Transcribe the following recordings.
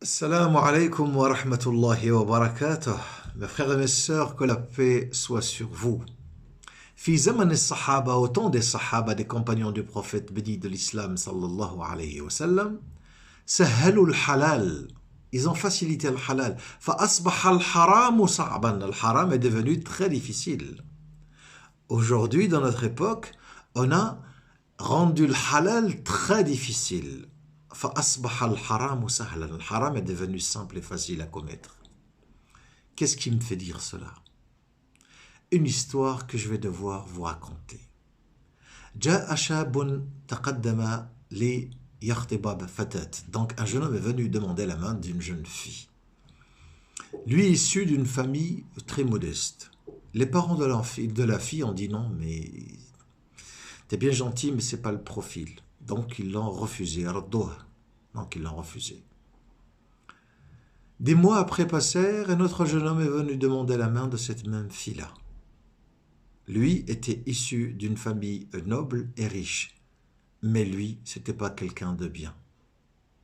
Assalamu alaikum wa rahmatullahi wa barakatuh. Mes frères et mes sœurs, que la paix soit sur vous. Fi zaman al-Sahaba, au temps des Sahaba, des compagnons du prophète béni de l'islam, sallallahu alayhi wa sallam, sahhalu al-halal. Ils ont facilité le halal. Fa asbaha al-haram sa'ban. Le haram est devenu très difficile. Aujourd'hui, dans notre époque, on a rendu le halal très difficile. فَأَصْبَحَ الْحَرَامُ سَهْلًا. Le haram est devenu simple et facile à commettre. Qu'est-ce qui me fait dire cela? Une histoire que je vais devoir vous raconter. جاء شاب تقدم ليخطب فتاة. Donc un jeune homme est venu demander la main d'une jeune fille. Lui issu d'une famille très modeste. Les parents de la fille ont dit non, mais t'es bien gentil, mais c'est pas le profil. Donc ils l'ont refusé. Donc ils l'ont refusé. Des mois après passèrent, un autre jeune homme est venu demander la main de cette même fille-là. Lui était issu d'une famille noble et riche. Mais lui, c'était pas quelqu'un de bien.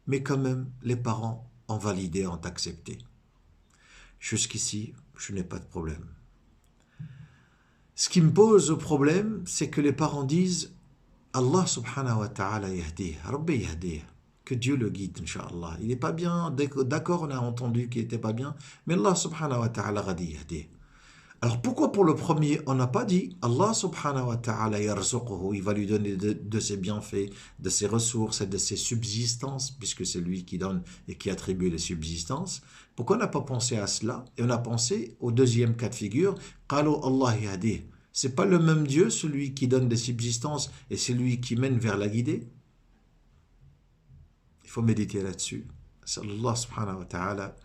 Mais quand même, les parents ont validé, ont accepté. Jusqu'ici, je n'ai pas de problème. Ce qui me pose problème, c'est que les parents disent Allah subhanahu wa ta'ala yahdih, Rabbi yahdih, que Dieu le guide, Inch'Allah. Il n'est pas bien, d'accord, on a entendu qu'il n'était pas bien, mais Allah subhanahu wa ta'ala a dit yahdih. Alors pourquoi pour le premier, on n'a pas dit Allah subhanahu wa ta'ala yarzuquhu, il va lui donner de ses bienfaits, de ses ressources et de ses subsistances, puisque c'est lui qui donne et qui attribue les subsistances. Pourquoi on n'a pas pensé à cela? Et on a pensé au deuxième cas de figure, qalu Allah yahdih. C'est pas le même Dieu, celui qui donne des subsistances et celui qui mène vers la guidée? Il faut méditer là-dessus. Sallallahu subhanahu wa ta'ala,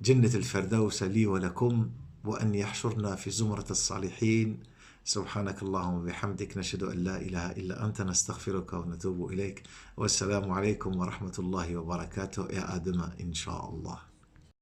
Jannat al-Firdaus li wa lakum, wa an yahshurna fi zumrat al-salihin. سبحانك اللهم وبحمدك نشهد أن لا إله إلا أنت نستغفرك ونتوب إليك والسلام عليكم ورحمة الله وبركاته يا آدم إن شاء الله